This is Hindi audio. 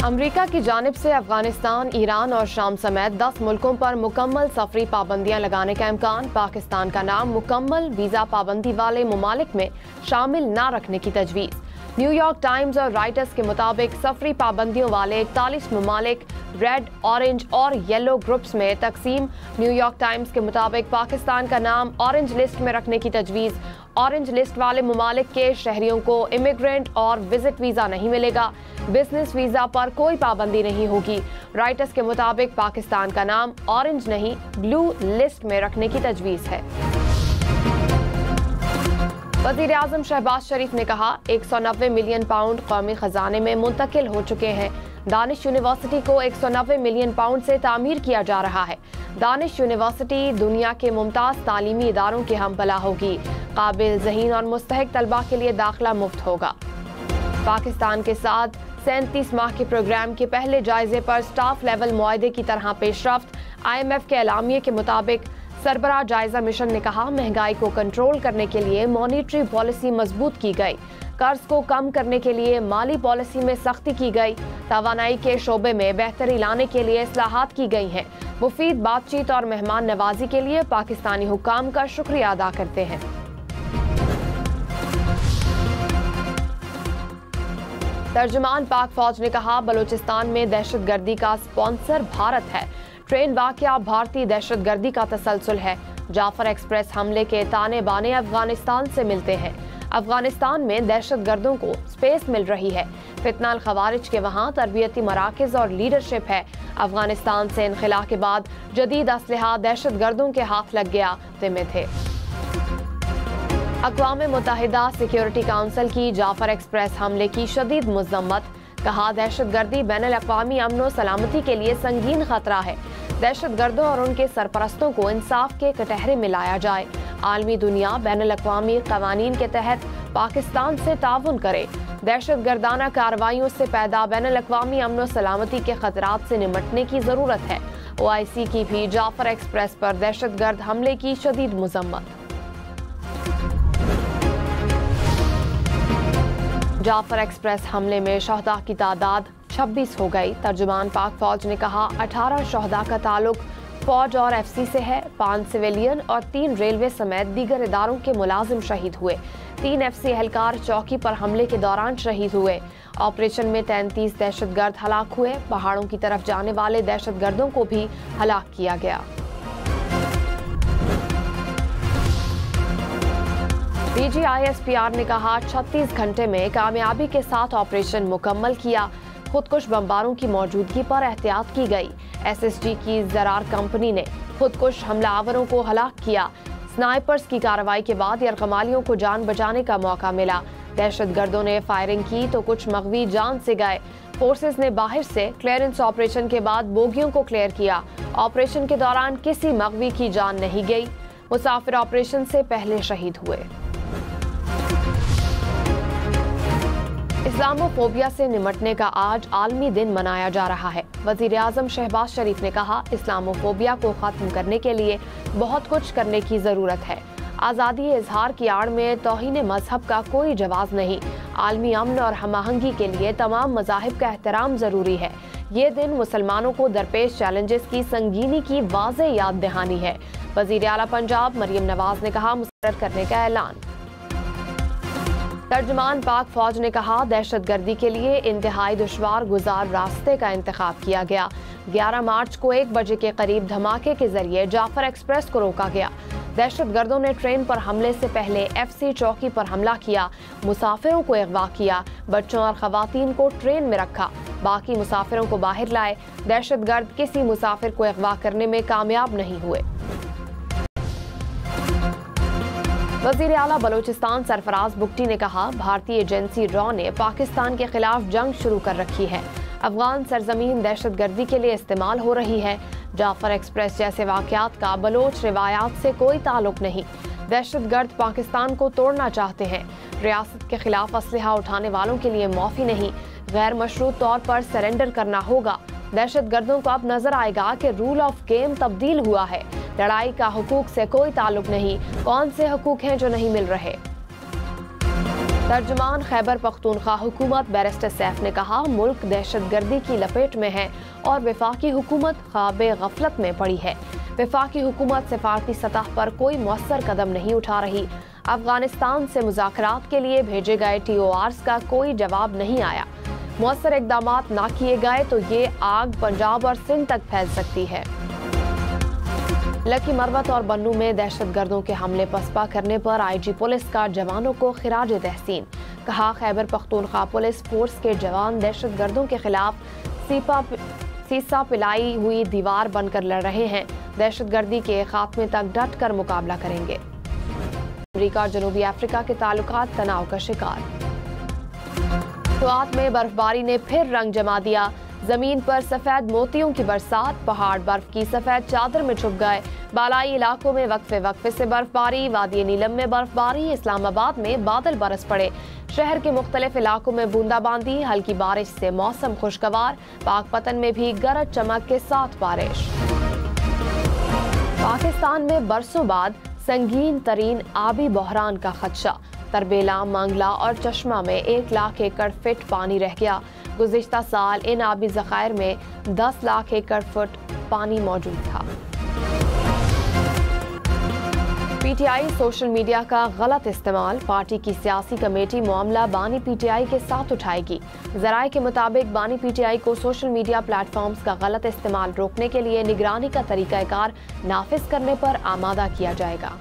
अमेरिका की जानिब से अफगानिस्तान, ईरान और शाम समेत 10 मुल्कों पर मुकम्मल सफरी पाबंदियां लगाने का इम्कान। पाकिस्तान का नाम मुकम्मल वीज़ा पाबंदी वाले ममालिक में शामिल न रखने की तजवीज़। न्यूयॉर्क टाइम्स और राइटर्स के मुताबिक सफरी पाबंदियों वाले 41 ममालिक रेड, ऑरेंज और येलो ग्रुप्स में तकसीम। न्यूयॉर्क टाइम्स के मुताबिक पाकिस्तान का नाम ऑरेंज लिस्ट में रखने की तजवीज़। ऑरेंज लिस्ट वाले ममालिक के शहरियों को इमिग्रेंट और विजिट वीज़ा नहीं मिलेगा। बिजनेस वीज़ा पर कोई पाबंदी नहीं होगी। राइटर्स के मुताबिक पाकिस्तान का नाम ऑरेंज नहीं, ब्लू लिस्ट में रखने की तजवीज़ है। वज़ीर-ए-आज़म शहबाज शरीफ ने कहा 190 मिलियन पाउंड कौमी खजाने में मुंतकिल हो चुके हैं। दानिश यूनिवर्सिटी को 190 मिलियन पाउंड से तामीर किया जा रहा है। दानिश यूनिवर्सिटी दुनिया के मुमताज़ तालीमी इदारों की हमपला होगी। काबिल, ज़हीन और मुस्तहिक तलबा के लिए दाखिला मुफ्त होगा। पाकिस्तान के साथ 37 माह के प्रोग्राम के पहले जायजे पर स्टाफ लेवल मुआहदे की तरह पेशरफ्त। IMF के एलामिये के मुताबिक सरबराह जायजा मिशन ने कहा महंगाई को कंट्रोल करने के लिए मॉनिटरी पॉलिसी मजबूत की गई। कर्ज को कम करने के लिए माली पॉलिसी में सख्ती की गई। तवानाई के शोबे में बेहतरी लाने के लिए इस्लाहात की गई हैं। मुफीद बातचीत और मेहमान नवाजी के लिए पाकिस्तानी हुक्काम का शुक्रिया अदा करते हैं। तर्जुमान पाक फौज ने कहा बलूचिस्तान में दहशतगर्दी का स्पॉन्सर भारत है। ट्रेन वाकया भारतीय दहशतगर्दी का तसलसल है। जाफर एक्सप्रेस हमले के ताने बाने अफगानिस्तान से मिलते हैं। अफगानिस्तान में दहशतगर्दों को स्पेस मिल रही है। फितनाल खवारिज के वहाँ तरबियती मराकज और लीडरशिप है। अफगानिस्तान से इनखला के बाद जदीद असलहा दहशतगर्दों के हाथ लग गया जिम्मे थे। अक़वाम मुत्तहिदा सिक्योरिटी काउंसिल की जाफर एक्सप्रेस हमले की शदीद मज़म्मत। कहा दहशतगर्दी बैनुल-अक़वामी अमन व सलामती के लिए संगीन खतरा है। दहशतगर्दों और उनके सरपरस्तों को इंसाफ के कटहरे में लाया जाए। आलमी दुनिया बैनुल-अक़वामी क़वानीन के तहत पाकिस्तान से ताउन करे। दहशतगर्दाना कार्रवाइयों से पैदा बैनुल-अक़वामी अमन व सलामती के खतरात से निमटने की ज़रूरत है। OIC की भी जाफर एक्सप्रेस पर दहशतगर्द हमले की शदीद मज़म्मत। जाफर एक्सप्रेस हमले में शहदा की तादाद 26 हो गई। तर्जुमान पाक फौज ने कहा 18 शहदा का ताल्लुक फौज और FC से है। 5 सिविलियन और 3 रेलवे समेत दीगर इदारों के मुलाजिम शहीद हुए। 3 FC एहलकार चौकी पर हमले के दौरान शहीद हुए। ऑपरेशन में 33 दहशतगर्द हलाक हुए। पहाड़ों की तरफ जाने वाले दहशतगर्दों को भी हलाक किया गया। DG ISPR ने कहा 36 घंटे में कामयाबी के साथ ऑपरेशन मुकम्मल किया। खुदकुश बमबारों की मौजूदगी पर एहतियात की गई। SSG की ज़रार कंपनी ने खुदकुश हमलावरों को हलाक किया। स्नाइपर्स की कार्रवाई के बाद यरगमालियों को जान बचाने का मौका मिला। दहशतगर्दों ने फायरिंग की तो कुछ मगवी जान से गए। फोर्सेस ने बाहर से क्लियरेंस ऑपरेशन के बाद बोगियों को क्लियर किया। ऑपरेशन के दौरान किसी मगवी की जान नहीं गई। मुसाफिर ऑपरेशन से पहले शहीद हुए। इस्लामोफोबिया से निमटने का आज आलमी दिन मनाया जा रहा है। वज़ीर-ए-आज़म शहबाज शरीफ ने कहा इस्लामोफोबिया को ख़त्म करने के लिए बहुत कुछ करने की ज़रूरत है। आज़ादी इजहार की आड़ में तौहीन मजहब का कोई जवाज़ नहीं। आलमी अमन और हमाहंगी के लिए तमाम मज़ाहिब का एहतराम ज़रूरी है। ये दिन मुसलमानों को दरपेश चैलेंजेस की संगीनी की वाज़े याद दहानी है। वज़ीर आला पंजाब मरियम नवाज ने कहा मुस्तरद करने का ऐलान। तर्जुमान पाक फौज ने कहा दहशतगर्दी के लिए इंतहाई दुश्वार गुजार रास्ते का इंतखाब किया गया। 11 मार्च को 1 बजे के करीब धमाके के जरिए जाफर एक्सप्रेस को रोका गया। दहशतगर्दों ने ट्रेन पर हमले से पहले FC चौकी पर हमला किया। मुसाफिरों को अगवा किया। बच्चों और खवातीन को ट्रेन में रखा। बाकी मुसाफिरों को बाहर लाए। दहशतगर्द किसी मुसाफिर को अगवा करने में कामयाब नहीं हुए। वज़ीर आला बलूचिस्तान सरफराज बुगटी ने कहा भारतीय एजेंसी रॉ ने पाकिस्तान के खिलाफ जंग शुरू कर रखी है। अफगान सरजमीन दहशतगर्दी के लिए इस्तेमाल हो रही है। जाफर एक्सप्रेस जैसे वाक़यात का बलोच रिवायात से कोई ताल्लुक नहीं। दहशतगर्द पाकिस्तान को तोड़ना चाहते हैं। रियासत के खिलाफ असलहा उठाने वालों के लिए माफ़ी नहीं। गैर मशरूत तौर पर सरेंडर करना होगा। दहशतगर्दों को अब नजर आएगा कि रूल ऑफ गेम तब्दील हुआ है। लड़ाई का हुकूक से कोई ताल्लुक नहीं। कौन से हुकूक हैं जो नहीं मिल रहे। तर्जुमान खैबर पख्तूनख्वा हुकूमत बैरिस्टर सैफ ने कहा, मुल्क दहशतगर्दी की लपेट में है और वफाकी हुकूमत ख्वाबे गफलत में पड़ी है। वफाकी हुकूमत सिफारती सतह पर कोई मौसर कदम नहीं उठा रही। अफगानिस्तान से मुज़ाकरात के लिए भेजे गए TORs का कोई जवाब नहीं आया। मौसर इकदाम ना किए गए तो ये आग पंजाब और सिंध तक फैल सकती है। लकी मरवत और बन्नू में दहशतगर्दों के हमले पसपा करने पर IG पुलिस का जवानों को खिराज तहसीन। कहा, खैबर पख्तूनख्वा पुलिस फोर्स के जवान दहशतगर्दों के खिलाफ सीसा पिलाई हुई दीवार बनकर लड़ रहे हैं। दहशतगर्दी के खात्मे तक डट कर मुकाबला करेंगे। अमेरिका और जनूबी अफ्रीका के ताल्लुकात तनाव का शिकार। शुरुआत में बर्फबारी ने फिर रंग जमा दिया। जमीन पर सफेद मोतियों की बरसात, पहाड़ बर्फ की सफेद चादर में छुप गए। बालाई इलाकों में वक्फे से बर्फबारी, वादी नीलम में बर्फबारी, इस्लामाबाद में बादल बरस पड़े। शहर के मुख्तलिफ इलाकों में बूंदाबांदी, हल्की बारिश से मौसम खुशगवार। पाकपतन में भी गरज चमक के साथ बारिश। पाकिस्तान में बरसों बाद संगीन तरीन आबी बहरान का खदशा। तरबेला, मंगला और चश्मा में 1 लाख एकड़ फीट पानी रह गया। गुज़िश्ता साल इन आबी ज़खायर में 10 लाख एकड़ फुट पानी मौजूद था। PTI सोशल मीडिया का गलत इस्तेमाल। पार्टी की सियासी कमेटी मामला बानी PTI के साथ उठाएगी। ज़राए के मुताबिक बानी PTI को सोशल मीडिया प्लेटफॉर्म्स का गलत इस्तेमाल रोकने के लिए निगरानी का तरीकाकार नाफिज करने पर आमादा किया जाएगा।